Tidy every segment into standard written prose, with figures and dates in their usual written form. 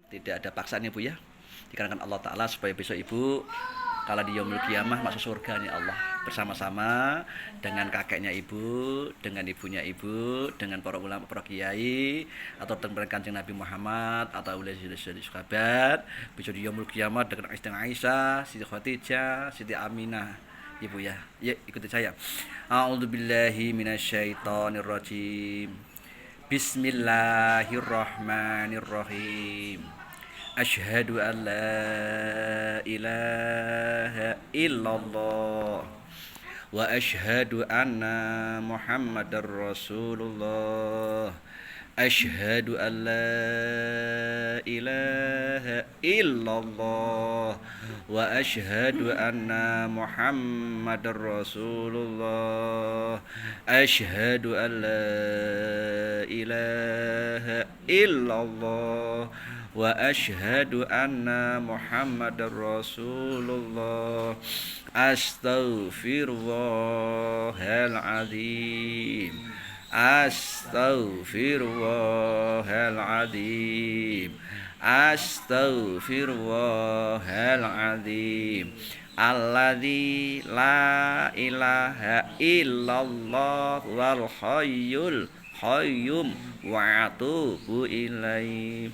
Tidak ada paksaan Ibu ya. Dikarenakan Allah Ta'ala supaya besok Ibu kalau di yaumul qiyamah masuk surga nih Allah bersama-sama dengan kakeknya Ibu, dengan ibunya Ibu, dengan para ulama, para kiai atau dengan Kanjeng Nabi Muhammad atau oleh sahabat besok di yaumul qiyamah dengan Aisyah, Siti Khadijah, Siti Aminah. Ibu ya. Ya, ikuti saya. A'udzubillahi minasyaitonirrajim. Bismillahirrahmanirrahim. Asyhadu an la ilaha illallah wa asyhadu anna Muhammadar Rasulullah. Asyhadu an la ilaha illallah wa asyhadu anna Muhammadar Rasulullah. Asyhadu an la ilaha illallah wa asyhadu anna Muhammadar Rasulullah. Astaghfirullahaladzim. Astaghfirullahaladzim. Astaghfirullahaladzim. Alladzi la ilaha illallah wal hayyul qayyum wa atubu ilaih.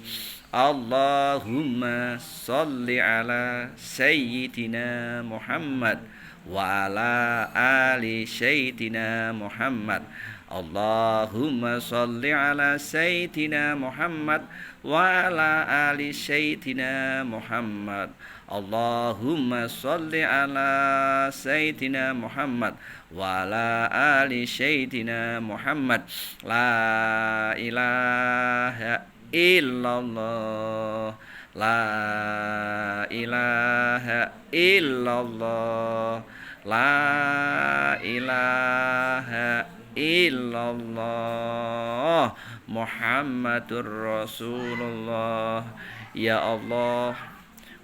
Allahumma salli ala sayyidina Muhammad wa ala ali sayyidina Muhammad. Allahumma salli ala sayyidina Muhammad wa ala ali sayyidina Muhammad. Allahumma salli ala sayyidina Muhammad wa ala ali sayyidina Muhammad. La ilaha illallah, la ilaha illallah, la ilaha illallah, Muhammadur Rasulullah. Ya Allah,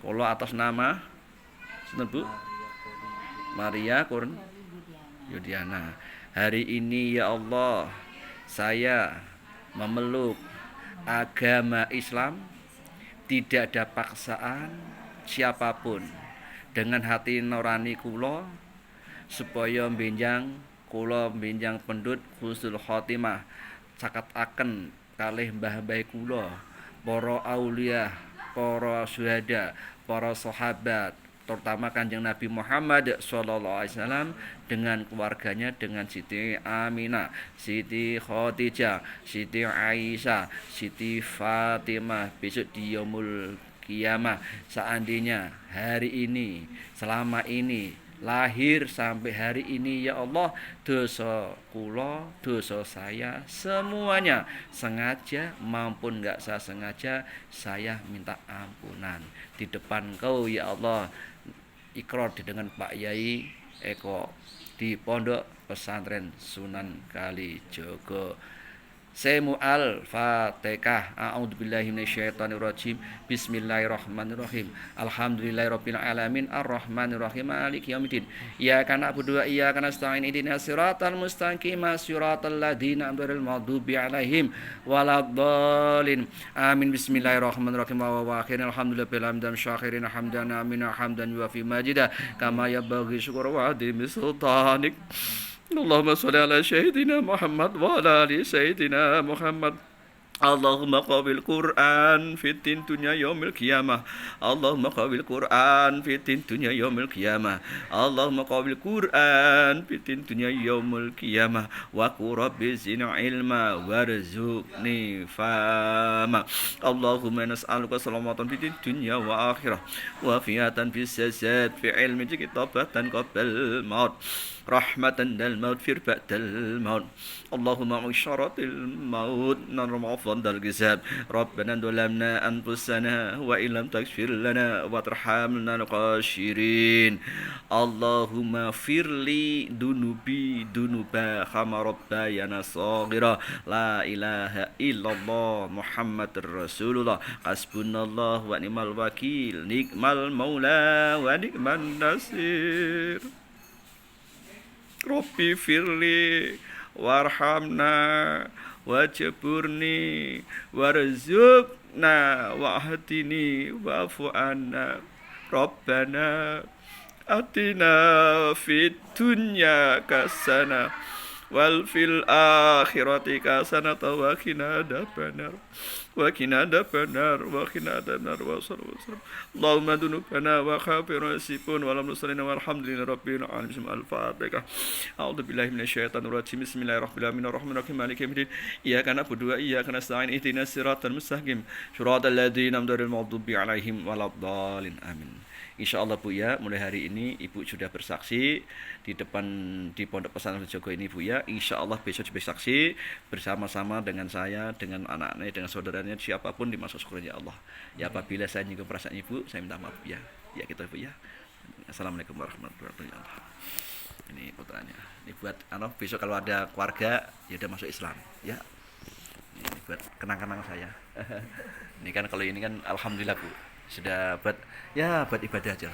kalau atas nama Bu Maria Kurn Yudiana, hari ini ya Allah saya memeluk agama Islam, tidak ada paksaan siapapun, dengan hati nurani kula supaya kula benjang pendut husnul khotimah caketaken kalih mbah-mbah kula, para aulia, para syuhada, para sahabat, terutama Kanjeng Nabi Muhammad sallallahu alaihi wasallam dengan keluarganya, dengan Siti Aminah, Siti Khadijah, Siti Aisyah, Siti Fatimah besok di yaumul qiyamah. Seandainya hari ini, selama ini lahir sampai hari ini ya Allah, dosa kula, dosa saya semuanya, sengaja maupun enggak saya sengaja, saya minta ampunan di depan Kau ya Allah. Ikrar dengan Pak Yai Eko di Pondok Pesantren Sunan Kalijogo. Semu al-Fatihah. A'udzubillahi minasyaitonirrajim. Bismillahirrahmanirrahim. Alhamdulillahirabbil alamin arrahmanirrahim maliki yaumiddin. Iyyaka na'budu wa iyyaka nasta'in ihdinas siratal mustaqim siratal ladzina an'amta 'alaihim alaihim waladdallin. Amin. Bismillahirrahmanirrahim. Wa akhirin alhamdulillahil hamdan syakirin hamdan amina hamdan yuafi majida kama yabghi syukur wa adimi sultanik. Allahumma sholli ala sayyidina Muhammad wa ala ali sayyidina Muhammad. Allahumma qabil Qur'an fitin dunya yaumil qiyamah. Allahumma qabil Qur'an fitin dunya yaumil qiyamah. Allahumma qabil Qur'an fitin dunya yaumil qiyamah. Wa qurabbi zina ilma warzuqni fama. Allahumma nas'aluka salamatan fitin dunya wa akhirah wa fiatan fis sazat fi ilmi kitabatan qabl maut. Rahmatan dal maut fir ba'dal maut. Allahumma usyaratil maut narmafan dal gizab. Rabbana dolamna anfusana wa ilam takfir lana wa tarhamna al-qashirin. Allahumma firli dunubi dunuba khama rabbayana saghira. La ilaha illallah Muhammadur Rasulullah. Hasbunallah wa ni'mal wakil. Nikmal maula wa nikman nasir. Rabbi firli warhamna wajburni warzuqna wahdini wa'fu anna Rabbana atina fid dunya hasanah wal fil akhirati hasanatan wa qina adzabannar wa qina adzabannar wa qina adzabannar wa sallallahu Allahumma dunubana wa khafir nasibun wa lam nusallina walhamdulillahi rabbil alamin al-fatihah a'udzu billahi minasyaitonir rajim bismillahirrahmanirrahim maliki yaumiddin iyyaka na'budu wa iyyaka nasta'in ihdinas siratal mustaqim siratal ladzina an'amta 'alaihim ghairil alaihim waladdallin amin. Insyaallah Bu ya, mulai hari ini Ibu sudah bersaksi di depan di Pondok Pesantren Jogo ini Bu ya. Insyaallah besok bersaksi bersama-sama dengan saya, dengan anaknya, dengan saudaranya, siapapun dimasuk syukurnya Allah. Ya apabila saya nyinggung perasaan Ibu, saya minta maaf ya. Ya kita Bu ya. Assalamualaikum warahmatullahi wabarakatuh. Ini putranya. Ini buat besok kalau ada keluarga ya udah masuk Islam ya. Ini buat kenang-kenang saya. Ini kan kalau ini kan alhamdulillah Bu. Sudah buat ibadah aja.